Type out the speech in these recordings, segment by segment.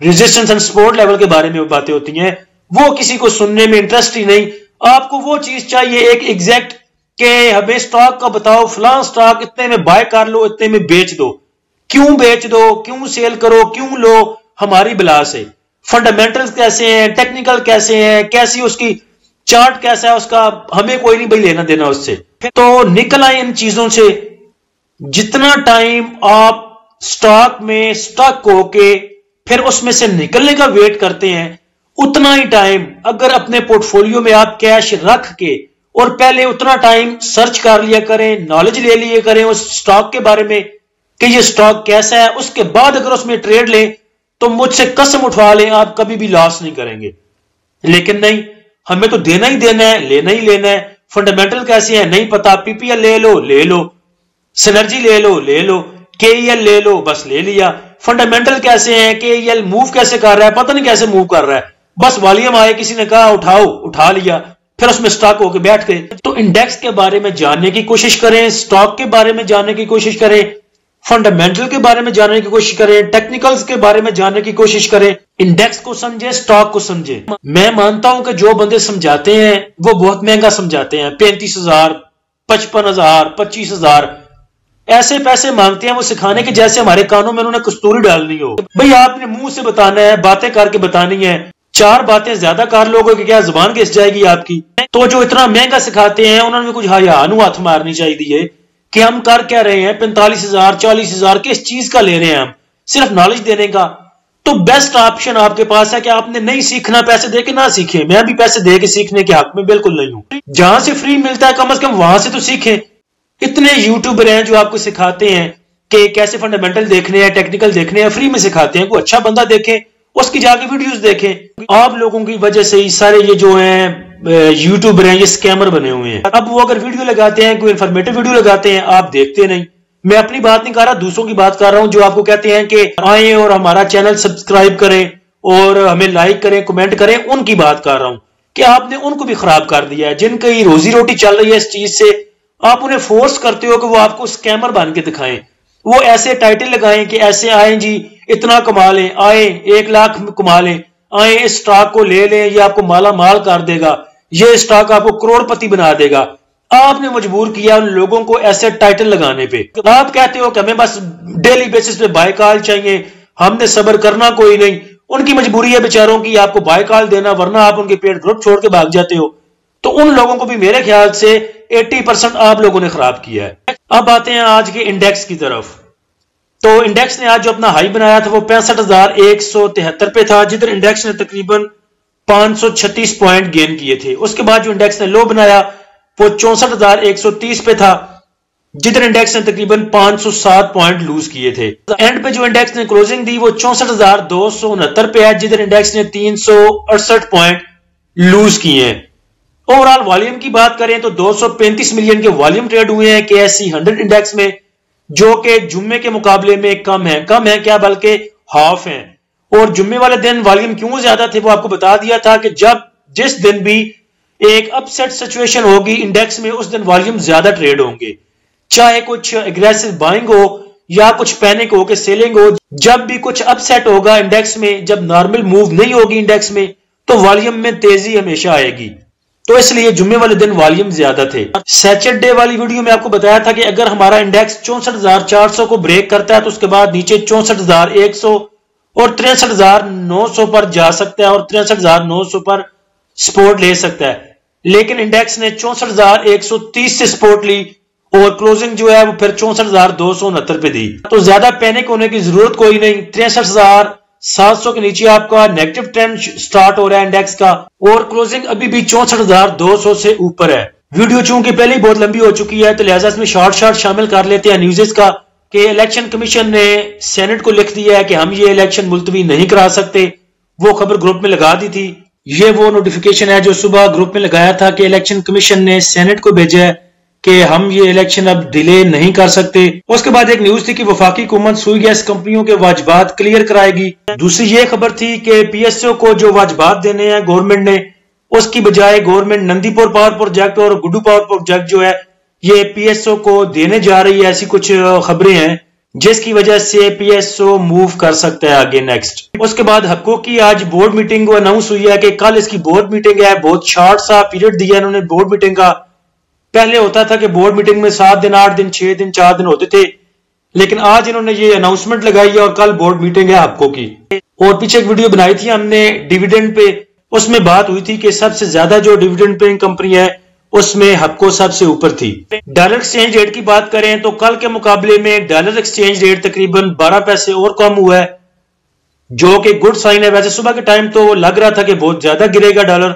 Resistance and support level کے بارے میں باتیں ہوتی ہیں، وہ کسی کو سننے میں انٹرسٹ ہی نہیں. آپ کو وہ چیز چاہیے ایک ایگزیکٹ کہ ہمیں سٹاک کا بتاؤ، فلاں سٹاک اتنے میں بائی کر لو، اتنے میں بیچ دو. کیوں بیچ دو، کیوں سیل کرو، کیوں لو، ہماری بلا سے. فنڈامنٹلز کیسے ہیں، ٹیکنیکل کیسے ہیں، کیسی اس کی چارٹ کیسا ہے اس کا، ہمیں کوئی نہیں بھائی لینا دینا اس سے. تو نکل آئے ان چیزوں سے. جتنا ٹائم آپ سٹاک میں سٹاک ہو کے پھر اس میں سے نکلنے کا ویٹ کرتے ہیں، اتنا ہی ٹائم اگر اپنے پورٹ فولیو میں آپ کیش رکھ کے اور پہلے اتنا ٹائم سرچ کر لیا کریں، نالج لے لیا کریں اس سٹاک کے بارے میں کہ یہ سٹاک کیسا ہے، اس کے بعد اگر اس میں ٹریڈ لیں تو مجھ سے قسم اٹھا لیں آپ کبھی بھی لاس نہیں کریں گے. لیکن نہیں، ہمیں تو دینا ہی دینا ہے، لینا ہی لینا ہے. فنڈامنٹل کیسے ہیں نہیں پتا، پی P L A love, synergy لے لو، کے ای ایل لے لو، بس لے لیا. فنڈامنٹل کیسے ہیں، کے ای ایل موو کیسے کر رہا ہے، پتہ نہیں کیسے موو کر رہا ہے، بس والیوم آئے کسی نے کہا اٹھاؤ، اٹھا لیا، پھر اس میں سٹاک ہو کے بیٹھ گئے. تو انڈیکس کے بارے میں جاننے کی کوشش کریں، سٹاک کے بارے میں جاننے کی کوشش کریں، فنڈامنٹل کے بارے میں جاننے کی کوشش کریں، ٹیکنیکلز کے بارے میں جاننے کی کوشش کریں. انڈیکس کو سمجھیں، سٹاک کو سمجھیں. میں مانتا ہوں کہ جو بندے سمجھاتے ہیں وہ بہت مہنگا سمجھاتے ہیں، 35,000 55,000 25,000 ایسے پیسے مانگتے ہیں وہ سکھانے کے جیسے ہمارے کانوں میں انہوں نے کستوری ڈالنی ہو. بھئی آپ نے منہ سے بتانا ہے، باتیں کر کے بتانی ہے. 4 باتیں زیادہ کر لوگے کہ کیا زبان گھس جائے گی آپ کی. تو جو اتنا مہنگا سکھاتے ہیں انہوں نے کچھ ہانو ہاتھ مارنی چاہیے کہ ہم کر کیا رہے ہیں، 45,000 40,000 کس چیز کا لے رہے ہیں، ہم صرف نالج دینے کا. تو بیسٹ آپشن آپ کے پاس ہے کہ آپ نے نہیں سیکھنا، پیسے دے کے نہ سیکھیں. میں بھی پیسے دے کے سیکھنے کے حق میں بالکل نہیں ہوں. جہاں سے فری ملتا ہے کم از کم وہاں سے تو سیکھیں. اتنے یوٹیوبر ہیں جو آپ کو سکھاتے ہیں کہ کیسے فنڈامنٹل دیکھنے ہیں، ٹیکنیکل دیکھنے ہیں، فری میں سکھاتے ہیں. کوئی اچھا بندہ دیکھیں، اس کی جا کے ویڈیوز دیکھیں. آپ لوگوں کی وجہ سے ہی سارے یہ جو ہیں یوٹیوبر ہیں یہ سکیمر بنے ہوئے ہیں. اب وہ اگر ویڈیو لگاتے ہیں، کوئی انفارمیٹو ویڈیو لگاتے ہیں، آپ دیکھتے نہیں. میں اپنی بات نہیں کر رہا، دوسروں کی بات کر رہا ہوں جو آپ کو کہتے ہیں کہ آئیں اور ہمارا چینل سبسکرائب کریں اور ہمیں لائک کریں، کمنٹ کریں. ان کی بات کر رہا ہوں کہ آپ نے ان کو بھی خراب کر دیا ہے. جن کی روزی روٹی چل رہی ہے اس چیز سے، آپ انہیں فورس کرتے ہو کہ وہ آپ کو سکیمر بن کے دکھائیں. وہ ایسے ٹائٹل لگائیں کہ ایسے آئیں جی اتنا کما لیں، آئیں 1 لاکھ کما لیں، آئیں اس سٹاک کو لے لیں، یہ آپ کو مالا مال کر دے گا، یہ سٹاک آپ کو کروڑ پتی بنا دے گا. آپ نے مجبور کیا ان لوگوں کو ایسے ٹائٹل لگانے پہ. آپ کہتے ہو کہ ہمیں بس ڈیلی بیسس پہ بائی کال چاہیے، ہم نے صبر کرنا کوئی نہیں. ان کی مجبوری ہے بیچاروں کی آپ کو بائی کال دینا، ورنہ آپ ان کے پیٹ گروپ چھوڑ کے بھاگ جاتے ہو. تو ان لوگوں کو بھی میرے خیال سے 80% آپ لوگوں نے خراب کیا ہے. اب آتے ہیں آج کے انڈیکس کی طرف. تو انڈیکس نے آج جو اپنا ہائی بنایا تھا وہ 65,173 پہ تھا، جدھر انڈیکس نے تقریباً 536 پوائنٹ گین کیے تھے. اس کے بعد جو انڈیکس نے لو بنایا وہ 64,130 پہ تھا، جدھر انڈیکس نے تقریباً 507 پوائنٹ لوز کیے تھے. اینڈ پہ جو انڈیکس نے کلوزنگ دی وہ 64,269 پہ ہے، جدھر انڈیکس نے 368 پوائنٹ لوز کیے ہیں. اوورال والیوم کی بات کریں تو 235 ملین کے والیوم ٹریڈ ہوئے ہیں KSE 100 انڈیکس میں، جو کہ جمعے کے مقابلے میں کم ہے کیا بلکہ ہاف ہیں. اور جمعے والے دن والیوم کیوں زیادہ تھے وہ آپ کو بتا دیا تھا کہ جس دن بھی ایک اپ سیٹ سچویشن ہوگی انڈیکس میں اس دن والیوم زیادہ ٹریڈ ہوں گے، چاہے کچھ اگریسو بائنگ ہو یا کچھ پینک ہو کے سیلنگ ہو. جب بھی کچھ اپ سیٹ ہوگا انڈیکس میں، جب نارمل موو نہیں ہوگی انڈیکس میں، تو والیوم میں تیزی ہمیشہ آئے گی. تو اس لیے جمعے والے دن والیوم زیادہ تھے. سیچرڈے والی ویڈیو میں آپ کو بتایا تھا کہ اگر ہمارا انڈیکس 64,400 کو بریک کرتا ہے تو اس کے بعد نیچے 64,100 اور 63,900 پر جا سکتا ہے اور 63,900 پر سپورٹ لے سکتا ہے. لیکن انڈیکس نے 64,130 سے سپورٹ لی اور کلوزنگ جو ہے وہ پھر 64,269 پہ دی. تو زیادہ پینک ہونے کی ضرورت کوئی نہیں. 63,700 کے نیچے آپ کا نیگیٹو ٹرینڈ سٹارٹ ہو رہا ہے انڈیکس کا، اور کلوزنگ ابھی بھی 64,200 سے اوپر ہے. ویڈیو چونکہ پہلے ہی بہت لمبی ہو چکی ہے تو لہٰذا اس میں شارٹ شامل کر لیتے ہیں نیوزز کا کہ الیکشن کمیشن نے سینٹ کو لکھ دیا ہے کہ ہم یہ الیکشن ملتوی نہیں کرا سکتے. وہ خبر گروپ میں لگا دی تھی. یہ وہ نوٹیفیکیشن ہے جو صبح گروپ میں لگایا تھا کہ الیکشن کمیشن نے سینٹ کو بھیجا ہے کہ ہم یہ الیکشن اب ڈیلے نہیں کر سکتے. اس کے بعد ایک نیوز تھی کہ وفاقی حکومت سوئی گیس کمپنیوں کے واجبات کلیئر کرائے گی. دوسری یہ خبر تھی کہ PSO کو جو واجبات دینے ہیں گورنمنٹ نے، اس کی بجائے گورنمنٹ نندی پور پاور پروجیکٹ اور گڈو پاور پروجیکٹ جو ہے یہ PSO کو دینے جا رہی ہے. ایسی کچھ خبریں ہیں جس کی وجہ سے پی ایس او موو کر سکتا ہے آگے نیکسٹ۔ اس کے بعد ہپکو کی آج بورڈ میٹنگ کو اناؤنس ہوئی ہے کہ کل اس کی بورڈ میٹنگ ہے، بہت شارٹ سا پیریڈ دیا انہوں نے بورڈ میٹنگ کا۔ پہلے ہوتا تھا کہ بورڈ میٹنگ میں 7 دن 8 دن 6 دن 4 دن ہوتے تھے، لیکن آج انہوں نے یہ اناؤنسمنٹ لگائی ہے اور کل بورڈ میٹنگ ہے ہپکو کی۔ اور پیچھے ایک ویڈیو بنائی تھی ہم نے ڈیویڈنڈ پہ، اس میں بات ہوئی تھی کہ سب سے زیادہ جو ڈیویڈنڈ پیئنگ کمپنی ہے اس میں ہپکو سب سے اوپر تھی۔ ڈالر ایکسچینج ریٹ کی بات کریں تو کل کے مقابلے میں ڈالر ایکسچینج ریٹ تقریباً 12 پیسے اور کم ہوا ہے، جو کہ گڈ سائن ہے۔ ویسے صبح کے ٹائم تو لگ رہا تھا کہ بہت زیادہ گرے گا ڈالر،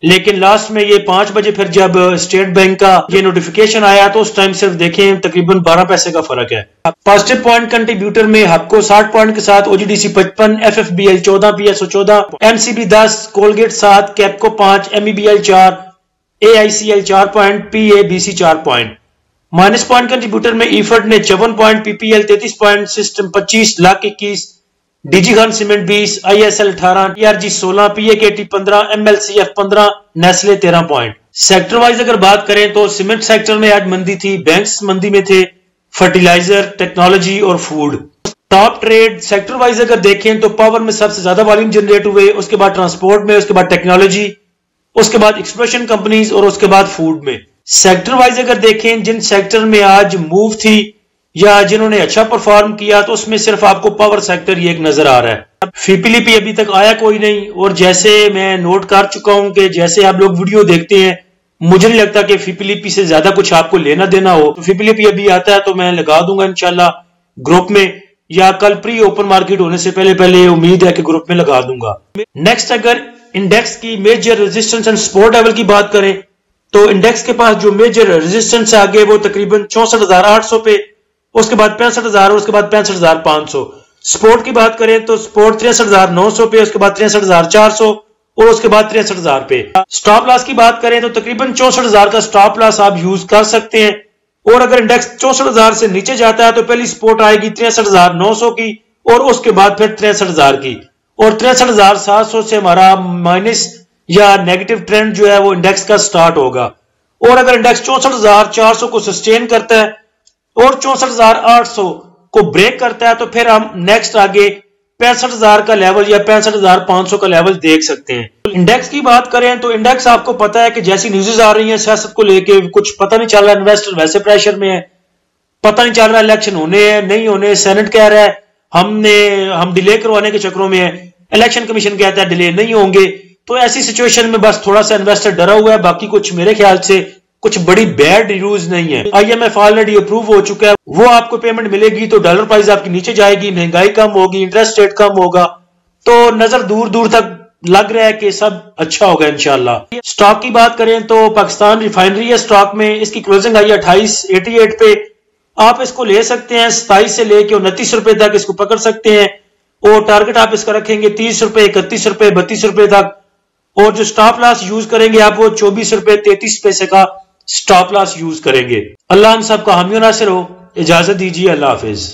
لیکن لاسٹ میں یہ 5 بجے پھر جب اسٹیٹ بینک کا یہ نوٹیفیکیشن آیا تو اس ٹائم صرف دیکھیں تقریباً 12 پیسے کا فرق ہے۔ پازیٹیو پوائنٹ کنٹریبیوٹر میں ہپکو 60 پوائنٹ کے ساتھ، O G D C 55، F F B L 14، P S O 14، M C B 10، Colgate 7، Kapco 5، M E B L 4، A I C L 4 point, P A B C 4 point. Minus point contributor میں ایفرٹ نے 54 point, P P L 33 point, system 25، لاک 21، D G Khan cement 20، I S L 18، T R G 16، P A K T 15، M L C F 15، Nestle 13 point. Sector wise اگر بات کریں تو cement sector میں آج مندی تھی، بینکس مندی میں تھے، فرٹیلائزر، ٹیکنالوجی اور food. Top trade sector wise اگر دیکھیں تو پاور میں سب سے زیادہ والیوم جنریٹ ہوئے، اس کے بعد ٹرانسپورٹ میں، اس کے بعد ٹیکنالوجی، اس کے بعد ایکسپریشن کمپنیز اور اس کے بعد فوڈ میں۔ سیکٹر وائز اگر دیکھیں جن سیکٹر میں آج موو تھی یا جنہوں نے اچھا پرفارم کیا تو اس میں صرف آپ کو پاور سیکٹر یہ ایک نظر آ رہا ہے۔ فی پی لی پی ابھی تک آیا کوئی نہیں، اور جیسے میں نوٹ کر چکا ہوں کہ جیسے آپ لوگ ویڈیو دیکھتے ہیں مجھے نہیں لگتا کہ فی پی لی پی سے زیادہ کچھ آپ کو لینا دینا ہو۔ فی پی لی پی ابھی آتا ہے تو میں لگا دوں گا انشاءاللہ گروپ میں، یا کل پری اوپن مارکیٹ ہونے سے پہلے امید ہے کہ گروپ میں لگا دوں گا۔ نیکسٹ اگر انڈیکس کی major resistance and support level کی بات کریں تو انڈیکس کے پاس جو میجر ریزسٹنس ہے آگے وہ تقریباً 64,800 پہ، اس کے بعد 65,000 اور اس کے بعد 65,500۔ سپورٹ کی بات کریں تو سپورٹ 63,900 پہ، اس کے بعد 63,400 اور اس کے بعد 63,000 پہ۔ سٹاپ لاس کی بات کریں تو تقریباً 64,000 کا سٹاپ لاس آپ یوز کر سکتے ہیں، اور اگر انڈیکس 64,000 سے نیچے جاتا ہے تو پہلی سپورٹ آئے گی 63,900 کی اور اس کے بعد پھر 63,000 کی، اور 63,700 سے ہمارا مائنس یا نیگیٹو ٹرینڈ جو ہے وہ انڈیکس کا سٹارٹ ہوگا۔ اور اگر انڈیکس 64,400 کو سسٹین کرتا ہے اور 64,800 کو بریک کرتا ہے تو پھر ہم نیکسٹ آگے 65,000 کا لیول یا 65,500 کا لیول دیکھ سکتے ہیں۔ انڈیکس کی بات کریں تو انڈیکس آپ کو پتا ہے کہ جیسی نیوزز آ رہی ہیں سیاست کو لے کے کچھ پتہ نہیں چل رہا، انویسٹر ویسے پریشر میں ہے، پتہ نہیں چل رہا الیکشن ہونے ہیں نہیں ہونے، سینٹ کہہ رہا ہے ہم ڈیلے کروانے کے چکروں میں ہیں، الیکشن کمیشن کہتا ہے ڈیلے نہیں ہوں گے، تو ایسی سچویشن میں بس تھوڑا سا انویسٹر ڈرا ہوا ہے، باقی کچھ میرے خیال سے کچھ بڑی بیڈ نیوز نہیں ہے۔ I M F already approve ہو چکا ہے، وہ آپ کو پیمنٹ ملے گی تو ڈالر پرائز آپ کی نیچے جائے گی، مہنگائی کم ہوگی، انٹرسٹ ریٹ کم ہوگا، تو نظر دور دور تک لگ رہا ہے کہ سب اچھا ہوگا انشاءاللہ۔ سٹاک کی بات کریں تو پاکستان ریفائنری ہے سٹاک میں، اس کی کلوزنگ آئی 28.88 پہ، آپ اس کو لے سکتے ہیں 27 سے لے کے 29 روپے تک اس کو پکڑ سکتے ہیں، اور ٹارگٹ آپ اس کا رکھیں گے 30 روپے، 31 روپے، 32 روپے تک، اور جو سٹاپ لاس یوز کریں گے آپ وہ 24 روپے 33 پیسے کا سٹاپ لاس یوز کریں گے۔ اللہ ہم سب کا حامی و ناصر ہو، اجازت دیجیے، اللہ حافظ۔